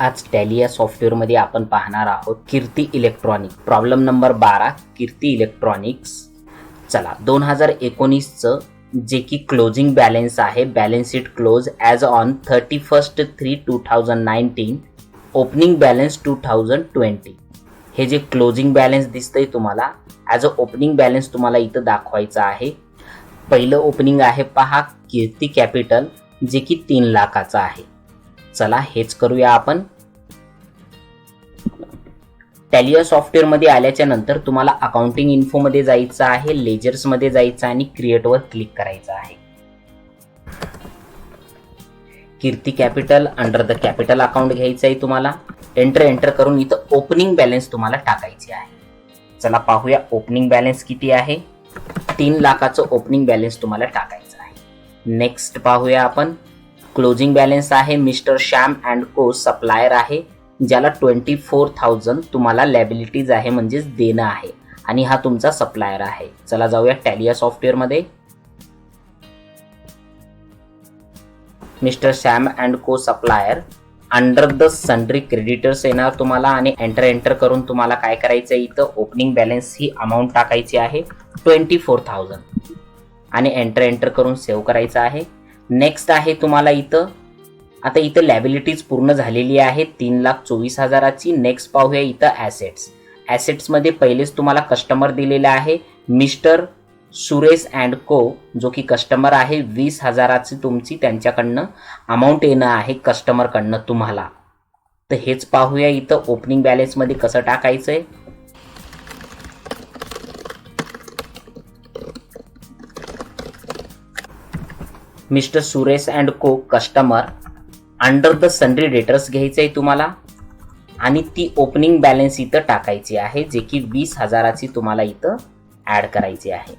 आज टॅली या सॉफ्टवेअरमध्ये आपण पाहणार आहोत कीर्ती इलेक्ट्रॉनिक. प्रॉब्लेम नंबर 12 कीर्ती इलेक्ट्रॉनिक्स. चला 2019चं जे की क्लोजिंग बॅलन्स आहे, balance sheet close as on 31/3/2019, opening balance 2020. हे जे क्लोजिंग बॅलन्स दिसतंय तुम्हाला ॲज अ ओपनिंग बॅलन्स तुम्हाला इथं दाखवायचं आहे. पहिलं ओपनिंग आहे पहा कीर्ती कॅपिटल, जे की 3 लाखाचं आहे. चला हेच करूया आपण. टॅली या सॉफ्टवेअर मध्ये आल्याच्या नंतर तुम्हाला अकाउंटिंग इन्फो मध्ये जायचं आहे, लेजर्स मध्ये जायचं आणि क्रिएट वर क्लिक करायचं आहे. Kirti capital under the capital account घ्यायचं आहे तुम्हाला. एंटर करून इथं ओपनिंग बॅलन्स तुम्हाला टाकायची आहे. चला पाहूया ओपनिंग बॅलन्स किती आहे. 3 लाखाचं ओपनिंग बॅलन्स तुम्हाला टाकायचं आहे. नेक्स्ट पाहूया आपण. क्लोजिंग बॅलन्स आहे मिस्टर श्याम अँड को सप्लायर आहे, ज्याला 24,000 तुम्हाला लॅबिलिटीज आहे म्हणजेच देणं आहे आणि हा तुमचा सप्लायर आहे. चला जाऊया टॅली या सॉफ्टवेअर मध्ये. मिस्टर श्याम अँड को supplier under the sundry creditors येणार तुम्हाला आणि एंटर करून तुम्हाला काय करायचं आहे, इथं ओपनिंग बॅलन्स ही अमाऊंट टाकायची आहे 24,000 आणि एंटर करून सेव्ह करायचं आहे. नेक्स्ट आहे तुम्हाला इथं आता इथं लॅबिलिटीज पूर्ण झालेली आहे 3,24,000ची. नेक्स्ट पाहूया इथं ॲसेट्स मध्ये पहिलेच तुम्हाला कस्टमर दिलेला आहे मिस्टर सुरेश अँड को, जो की कस्टमर आहे. 20,000ची तुमची त्यांच्याकडनं अमाऊंट येणं आहे कस्टमरकडनं तुम्हाला. तर हेच पाहूया इथं ओपनिंग बॅलन्स मध्ये कसं टाकायचंय. मिस्टर सुरेश अँड को customer under the sundry debtors घ्यायचं आहे तुम्हाला आणि ती ओपनिंग बॅलन्स इथं टाकायची आहे, जे की 20,000ची तुम्हाला इथं ऍड करायची आहे.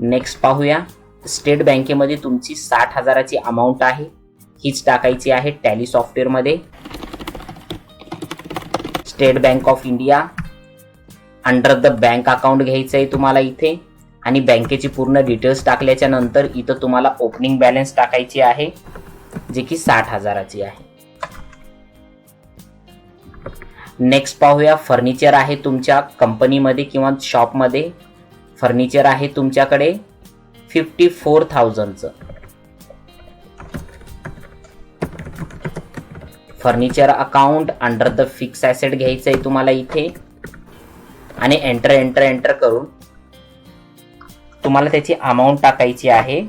नेक्स्ट पाहूया. स्टेट बँकेमध्ये तुमची 60,000ची अमाऊंट आहे, हीच टाकायची आहे टॅली सॉफ्टवेअर मध्ये. State bank of India under the bank account घ्यायचं आहे तुम्हाला इथे आणि बँकेची पूर्ण डिटेल्स टाकल्याच्या नंतर इथं तुम्हाला ओपनिंग बॅलन्स टाकायची आहे, जे की 60,000ची आहे. नेक्स्ट पाहूया. फर्निचर आहे तुमच्या कंपनीमध्ये किंवा शॉपमध्ये. फर्निचर आहे तुमच्याकडे 54,000चं. Furniture account under the fix asset घ्यायचं आहे तुम्हाला इथे आणि एंटर करून तुम्हाला त्याची अमाऊंट टाकायची आहे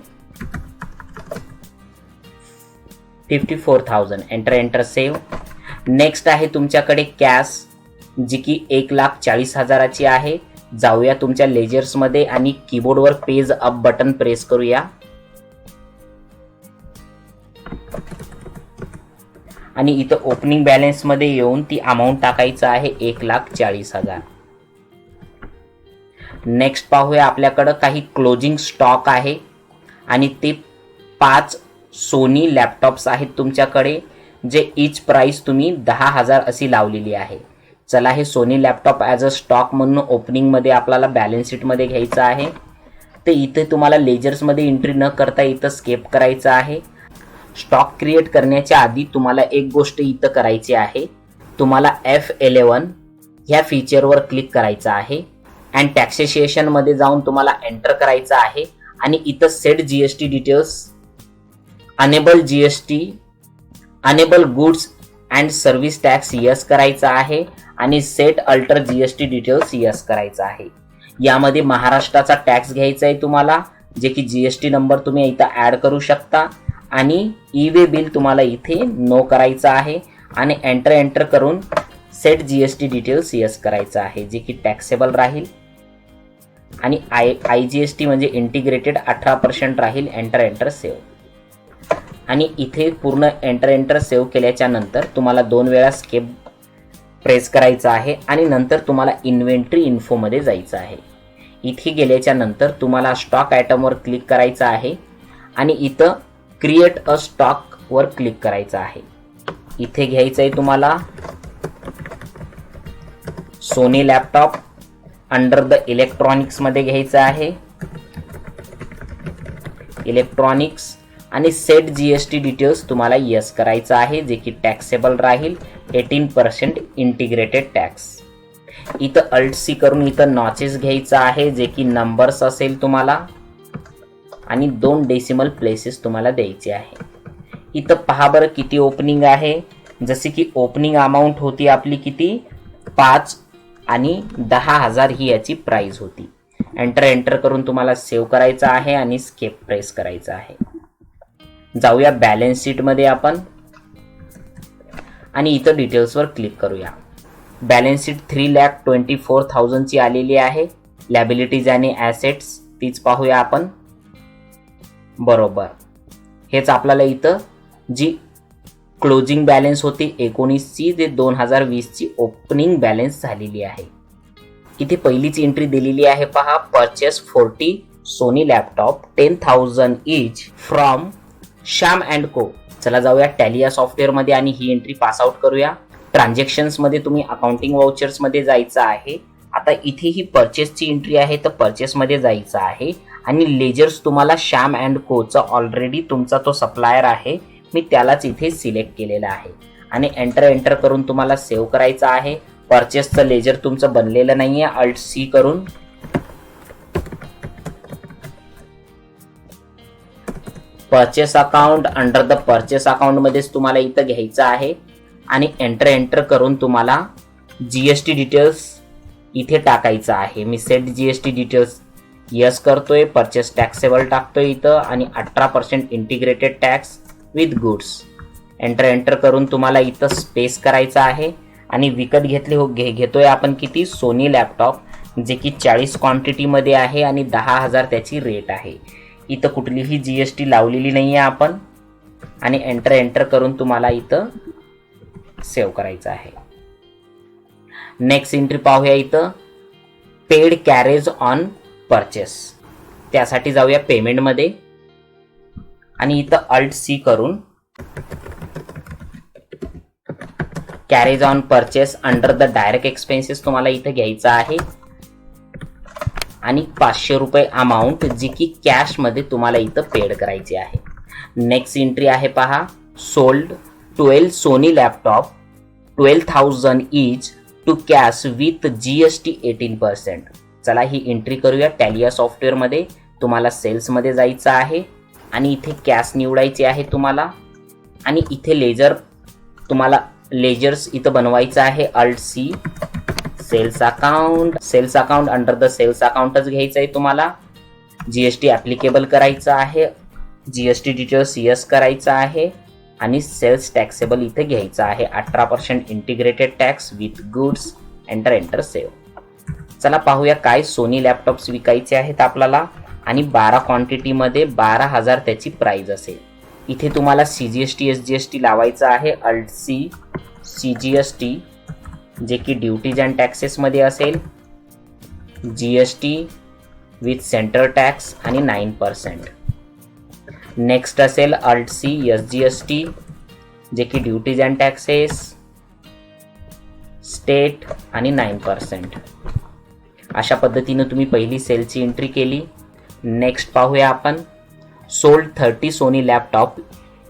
54,000. Enter save. नेक्स्ट आहे तुमच्याकडे कॅश, जी की 1,40,000ची आहे. जाऊया तुमच्या लेजर्स मध्ये आणि कीबोर्डवर पेज अप बटन प्रेस करूया आणि इथं ओपनिंग बॅलन्स मध्ये येऊन ती अमाऊंट टाकायचं आहे 1,40,000. नेक्स्ट पाहूया. आपल्याकडं काही क्लोजिंग स्टॉक आहे आणि ते 5 सोनी लॅपटॉप्स आहेत तुमच्याकडे, जे इच प्राइस तुम्ही 10,000 अशी लावलेली आहे. चला हे Sony laptop as a stock म्हणून ओपनिंग मध्ये आपल्याला बॅलन्स शीट मध्ये घ्यायचं आहे. ते इथे तुम्हाला लेजर्स मध्ये एंट्री न करता इथं स्केप करायचं आहे. स्टॉक क्रिएट करण्याच्या आधी तुम्हाला एक गोष्ट इथं करायची आहे. तुम्हाला F11 ह्या फीचरवर क्लिक करायचं आहे अँड टॅक्सेशन मध्ये जाऊन तुम्हाला एंटर करायचं आहे आणि इथं set GST details, enable goods and service tax yes करायचा आहे आणि set alter GST details yes करायचा आहे. यामध्ये महाराष्ट्राचा टॅक्स घ्यायचा आहे तुम्हाला, जे की जीएसटी नंबर तुम्ही इथं ऍड करू शकता आणि ई-वे बिल तुम्हाला इथे नो करायचं आहे आणि एंटर करून सेट जीएसटी डिटेल्स यस करायचं आहे, जे की टॅक्सेबल राहील आणि IGST म्हणजे इंटिग्रेटेड 18% राहील. एंटर सेव्ह आणि इथे पूर्ण एंटर सेव्ह केल्याच्या नंतर तुम्हाला 2 वेळा स्केप प्रेस करायचा आहे आणि नंतर तुम्हाला इन्व्हेंटरी इन्फो मध्ये जायचं आहे. इथे गेल्याच्या नंतर तुम्हाला स्टॉक आयटमवर क्लिक करायचं आहे आणि इथं क्रिएट अ स्टॉक वर क्लिक करायचं आहे. इथे घ्यायचं आहे तुम्हाला Sony laptop under the electronics मध्ये घ्यायचं आहे. इलेक्ट्रॉनिक्स आणि सेट जीएसटी डिटेल्स तुम्हाला यस करायचं आहे, जे की टॅक्सेबल राहील 18% इंटिग्रेटेड टॅक्स. इथं अल्ट सी करून इथं नॉचेस घ्यायचं आहे, जे की नंबर्स असेल तुम्हाला, आणि 2 डेसिमल प्लेसेस तुम्हाला द्यायचे आहे. इथं पहा बरं किती ओपनिंग आहे. जसे की ओपनिंग अमाऊंट होती आपली किती 5 आणि 10,000 ही याची प्राइस होती. एंटर करून तुम्हाला सेव्ह करायचं आहे आणि स्केप प्रेस करायचं आहे. जाऊया बॅलन्स शीट मध्ये आपण आणि इथं डिटेल्सवर क्लिक करूया. बॅलन्स शीट 3,24,000 ची आलेली आहे. लॅबिलिटीज आणि ॲसेट्स तीच पाहूया आपण. बरोबर, हेच आपल्याला इथं जी क्लोजिंग बॅलन्स होती 19 ची, ते 2020 ची ओपनिंग बॅलन्स झालेली आहे. इथे पहिलीच एंट्री दिलेली आहे पहा, purchase 40 Sony laptop 10,000 each from Shyam and co. चला जाऊया टॅली या सॉफ्टवेअर मध्ये आणि ही एंट्री पास आउट करूया. ट्रान्झॅक्शन्स मध्ये तुम्ही अकाउंटिंग वाउचर्स मध्ये जायचं आहे. आता इथे ही परचेसची एंट्री आहे, तर परचेस मध्ये जायचं आहे आणि लेजर्स तुम्हाला श्याम अँड कोचा ऑलरेडी तुमचा तो सप्लायर आहे, मी त्यालाच इथे सिलेक्ट केलेला आहे आणि एंटर करून तुम्हाला सेव्ह करायचं आहे. परचेसचं लेजर तुमचं बनलेलं नाहीये, अल्ट सी करून purchase account under the purchase account मध्येच तुम्हाला इथं घ्यायचं आहे आणि एंटर करून तुम्हाला जीएसटी डिटेल्स इथे टाकायचं आहे. मी सेट जीएसटी डिटेल्स यस करतोय, परचेस टॅक्सेबल टाकतोय इथं आणि 18% integrated tax with goods. Enter करून तुम्हाला इथं स्पेस करायचं आहे आणि विकत घेतोय आपण किती सोनी लॅपटॉप, जे की 40 क्वांटिटीमध्ये आहे आणि 10,000 त्याची रेट आहे. इथं कुठलीही जीएसटी लावलेली नाही आहे आपण आणि एंटर करून तुम्हाला इथं सेव्ह करायचं आहे. नेक्स्ट एंट्री पाहूया इथं पेड कॅरेज ऑन परचेस. त्यासाठी जाऊया पेमेंट मध्ये आणि इथं अल्ट सी करून carriage on purchase under the direct expenses तुम्हाला इथं घ्यायचं आहे आणि 500 रुपये अमाऊंट जी की कॅश मध्ये तुम्हाला इथं पेड करायची आहे. नेक्स्ट एंट्री आहे पहा, sold 12 Sony laptop 12,000 each to cash with GST 18%. चला ही एंट्री करूया. टॅली या सॉफ्टवेअर मध्ये तुम्हाला सेल्स मध्ये जायचं आहे आणि इथे कॅश निवडायचे आहे तुम्हाला आणि इथे लेजर तुम्हाला लेजर्स इथं बनवायचं आहे. Alt C sales account under the sales अकाउंटच घ्यायचं आहे तुम्हाला. जीएसटी ऍप्लिकेबल करायचं आहे, जीएसटी डिटेल्स यस करायचं आहे आणि सेल्स टॅक्सेबल इथे घ्यायचं आहे. 18% integrated tax with goods. Enter save. चला पाहूया काय सोनी लॅपटॉप्स विकायचे आहेत आपल्याला आणि 12 क्वांटिटीमध्ये 12,000 त्याची प्राइस असेल. इथे तुम्हाला सीजीएसटी एसजीएसटी लावायचं आहे. अल्ट सी सीजीएसटी जे की ड्युटीज अँड टॅक्सेस मध्ये असेल, जीएसटी विथ सेंटर टॅक्स आणि 9%. नेक्स्ट असेल अल्ट सी एसजीएसटी जे की ड्युटीज अँड टॅक्सेस, स्टेट आणि 9%. अशा पद्धतीने तुम्ही पहिली सेलची एंट्री केली. नेक्स्ट पाहूया आपण sold 30 Sony laptop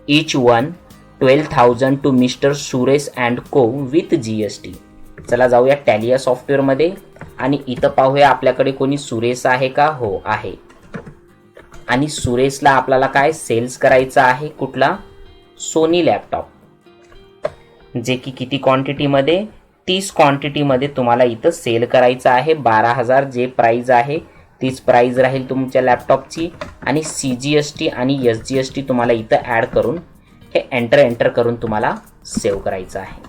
each one 12,000 to mister Suresh and co with GST. चला जाऊया टॅली या सॉफ्टवेअर मध्ये आणि इथं पाहूया आपल्याकडे कोणी सुरेश आहे का. हो आहे. आणि सुरेशला आपल्याला काय सेल्स करायचा आहे, कुठला सोनी लॅपटॉप, जे की किती क्वांटिटी मध्ये 30 क्वांटिटी मध्ये तुम्हाला इथं सेल करायचं आहे. 12,000 जे प्राइस आहे तीच प्राइस राहील तुमच्या लॅपटॉपची आणि सीजीएसटी आणि एसजीएसटी तुम्हाला इथं ऍड करून हे एंटर करून तुम्हाला सेव्ह करायचं आहे.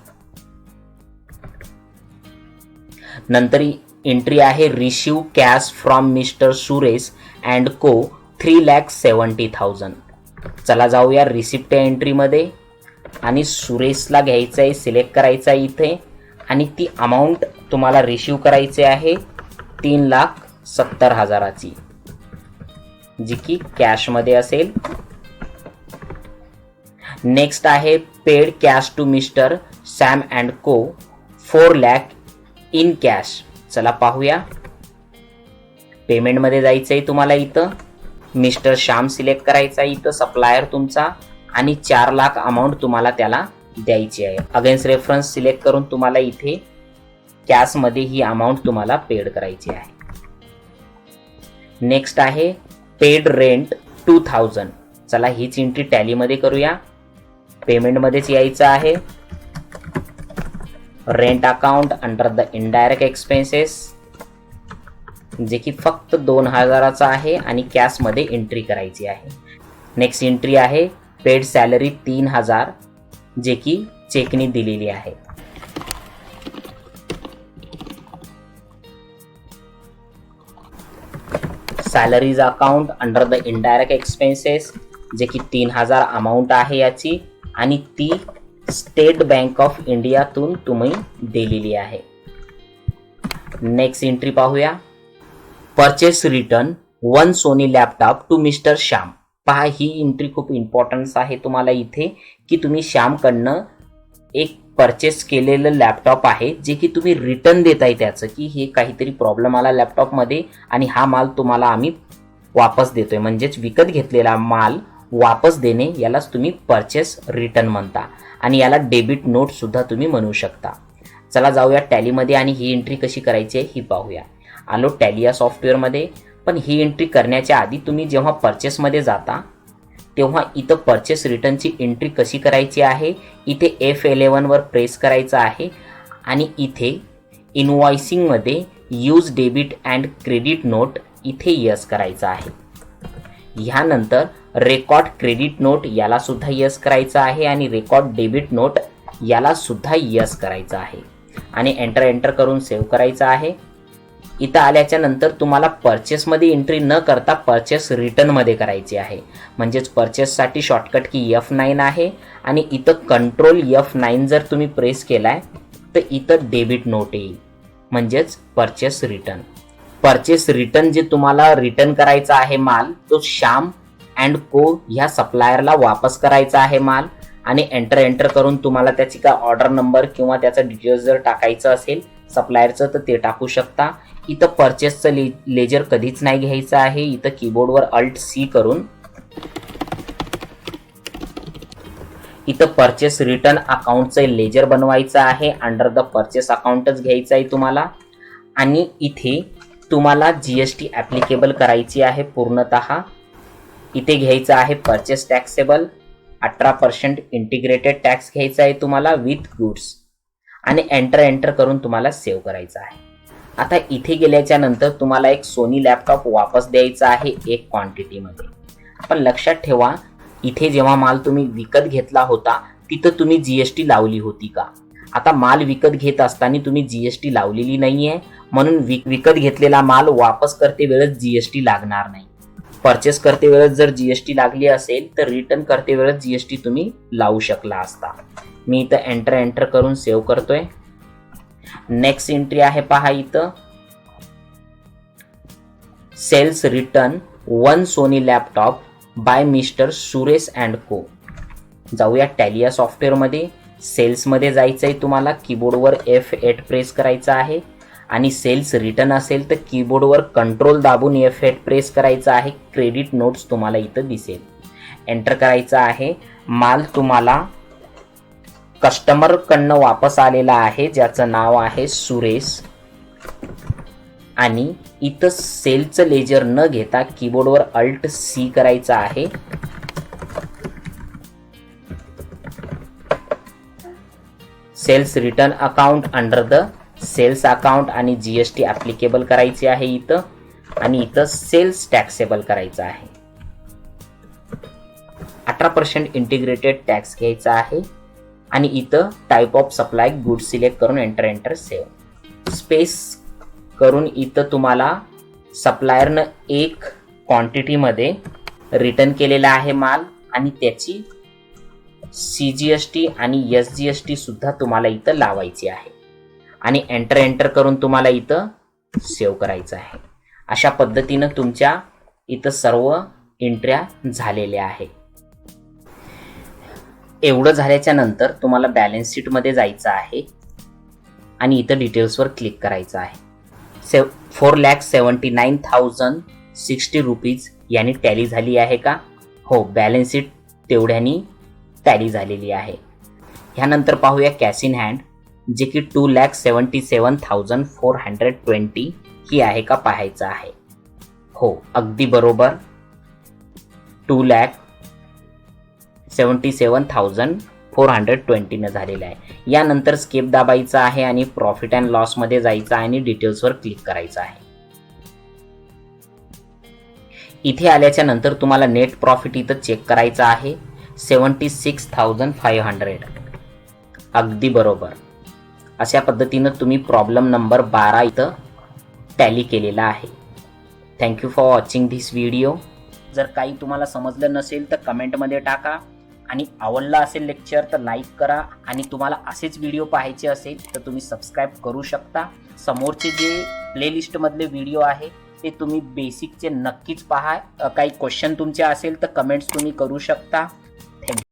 नंतर एंट्री आहे receive cash from mister Suresh and को 3,70,000. चला जाऊया रिसिप्ट या एंट्री मध्ये आणि सुरेशला घ्यायचं आहे, सिलेक्ट करायचं आहे इथे आणि ती अमाऊंट तुम्हाला रिसीव करायची आहे 3,70,000ची, जी की कॅश मध्ये असेल. नेक्स्ट आहे paid cash to mister Sam and co 4 lakh in cash. चला पाहूया. पेमेंट मध्ये जायचंय तुम्हाला इथं मिस्टर श्याम सिलेक्ट करायचा आहे इथं सप्लायर तुमचा आणि 4 लाख अमाऊंट तुम्हाला त्याला द्यायची आहे. अगेन्स्ट रेफरन्स सिलेक्ट करून तुम्हाला इथे कॅश मध्ये ही अमाऊंट तुम्हाला पेड करायची आहे. नेक्स्ट आहे पेड रेंट 2000. चला हीच एंट्री टॅली मध्ये करूया. पेमेंट मध्येच यायचं आहे. Rent account under the indirect expenses जे की फक्त 2000चा आहे आणि कॅश मध्ये एंट्री करायची आहे. नेक्स्ट एंट्री आहे पेड सॅलरी 3000 जे की चेकनी दिलेली आहे. Salaries account under the indirect expenses जे की 3000 अमाऊंट आहे याची आणि ती स्टेट बँक ऑफ इंडियातून तुम्ही दिलेली आहे. नेक्स्ट एंट्री पाहूया. Purchase return 1 Sony laptop to mister Shyam. पहा ही एंट्री खूप इम्पॉर्टन्स आहे तुम्हाला इथे की तुम्ही श्यामकडनं एक परचेस केलेलं लॅपटॉप आहे जे की तुम्ही रिटर्न देताय त्याचं की हे काहीतरी प्रॉब्लेम आला लॅपटॉपमध्ये आणि हा माल तुम्हाला आम्ही वापस देतोय. म्हणजेच विकत घेतलेला माल वापस देणे यालाच तुम्ही परचेस रिटर्न म्हणता आणि याला डेबिट नोट सुद्धा तुम्ही म्हणू शकता. चला जाऊया टॅलीमध्ये आणि ही एंट्री कशी करायची आहे ही पाहूया. आलो टॅली या सॉफ्टवेअरमध्ये. पण ही एंट्री करण्याच्या आधी तुम्ही जेव्हा परचेसमध्ये जाता तेव्हा इथं परचेस रिटर्नची एंट्री कशी करायची आहे. इथे F11 वर प्रेस करायचं आहे आणि इथे इनवॉइसिंगमध्ये use debit and credit note इथे यस करायचं आहे. ह्यानंतर रेकॉर्ड क्रेडिट नोट याला सुद्धा यस करायचं आहे आणि रेकॉर्ड डेबिट नोट याला सुद्धा यस करायचं आहे आणि एंटर करून सेव्ह करायचं आहे. इथं आल्याच्या नंतर तुम्हाला परचेसमध्ये एंट्री न करता परचेस रिटर्नमध्ये करायची आहे. म्हणजेच परचेससाठी शॉर्टकट की F9 आहे आणि इथं कंट्रोल F9 जर तुम्ही प्रेस केलाय तर इथं डेबिट नोट येईल म्हणजेच परचेस रिटर्न. परचेस रिटर्न जे तुम्हाला रिटर्न करायचा आहे माल तो श्याम अँड को ह्या सप्लायरला वापस करायचा आहे माल आणि एंटर करून तुम्हाला त्याची काय ऑर्डर नंबर किंवा त्याचा डिटेल्स जर टाकायचं असेल सप्लायरचं तर ते टाकू शकता. इथं परचेसचं लेजर कधीच नाही घ्यायचं आहे. इथं कीबोर्डवर Alt+C करून इथं परचेस रिटर्न अकाउंटचं लेजर बनवायचं आहे. अंडर द परचेस अकाउंटच घ्यायचं आहे तुम्हाला आणि इथे तुम्हाला GST ॲप्लिकेबल करायची आहे पूर्णतः. इथे घ्यायचं आहे परचेस टॅक्सेबल 18% इंटिग्रेटेड टॅक्स घ्यायचा आहे तुम्हाला विथ गुड्स आणि एंटर करून तुम्हाला सेव्ह करायचं आहे. आता इथे गेल्याच्या नंतर तुम्हाला एक सोनी लॅपटॉप वापस द्यायचा आहे एक क्वांटिटीमध्ये. पण लक्षात ठेवा इथे जेव्हा माल तुम्ही विकत घेतला होता तिथं तुम्ही GST लावली होती का. आता माल विकत घेत असताना तुम्ही GST लावलेली नाहीये म्हणून विकत घेतलेला माल वापस करते वेळेस GST लागणार नाही. परचेस करते वेळेस जर GST लागली असेल तर रिटर्न करते वेळेस GST तुम्ही लावू शकला असता. मी इथं एंटर करून सेव्ह करतोय. नेक्स्ट एंट्री आहे पहा इथं sales return 1 Sony laptop by mister Suresh and co. जाऊया टॅली या सॉफ्टवेअरमध्ये. सेल्समध्ये जायचं आहे तुम्हाला. कीबोर्डवर F8 प्रेस करायचं आहे आणि सेल्स रिटर्न असेल तर कीबोर्डवर कंट्रोल दाबून F8 प्रेस करायचं आहे. क्रेडिट नोट्स तुम्हाला इथं दिसेल. एंटर करायचं आहे. माल तुम्हाला कस्टमर कडनं वापस आलेला आहे ज्याचं नाव आहे सुरेश आणि इथं सेलचं लेजर न घेता कीबोर्डवर Alt+C करायचं आहे. Sales return account under the sales account आणि GST ॲप्लिकेबल करायची आहे इथं आणि इथं सेल्स टॅक्सेबल करायचं आहे. 18% इंटिग्रेटेड टॅक्स घ्यायचा आहे आणि इथं type of supply good select करून एंटर सेव्ह स्पेस करून इथं तुम्हाला सप्लायरनं एक क्वांटिटीमध्ये रिटर्न केलेला आहे माल आणि त्याची CGST आणि SGST सुद्धा तुम्हाला इथं लावायची आहे आणि एंटर करून तुम्हाला इथं सेव्ह करायचं आहे. अशा पद्धतीनं तुमच्या इथं सर्व एंट्र्या झालेल्या आहेत. एवढं झाल्याच्या नंतर तुम्हाला बॅलन्स शीटमध्ये जायचं आहे आणि इथं डिटेल्सवर क्लिक करायचं आहे. 4,79,060 रुपीज यानी टॅली झाली आहे का? हो, बॅलन्स शीट तेवढ्यानी टॅली झालेली आहे. ह्यानंतर पाहूया कॅश इन हँड, जे की 2,77,420 ही आहे का पाहायचं आहे. हो, अगदी बरोबर 2,77,420 न झालेलं आहे. यानंतर स्केप दाबायचा आहे आणि प्रॉफिट अँड लॉस मध्ये जायचं आणि डिटेल्सवर क्लिक करायचं आहे. इथे आल्याच्या नंतर तुम्हाला नेट प्रॉफिट इथं चेक करायचं आहे 76,500. अगदी बरोबर. अशा पद्धतीनं तुम्ही प्रॉब्लेम नंबर 12 इथं टॅली केलेला आहे. Thank you for watching this video. जर काही तुम्हाला समजलं नसेल तर कमेंटमध्ये टाका आणि आवडला असेल लेक्चर तर लाईक करा आणि तुम्हाला असेच व्हिडिओ पाहायचे असेल तर तुम्ही सबस्क्राईब करू शकता. समोरचे जे प्लेलिस्टमधले व्हिडिओ आहे ते तुम्ही बेसिकचे नक्कीच पहा. काही क्वेश्चन तुमचे असेल तर कमेंट्स तुम्ही करू शकता.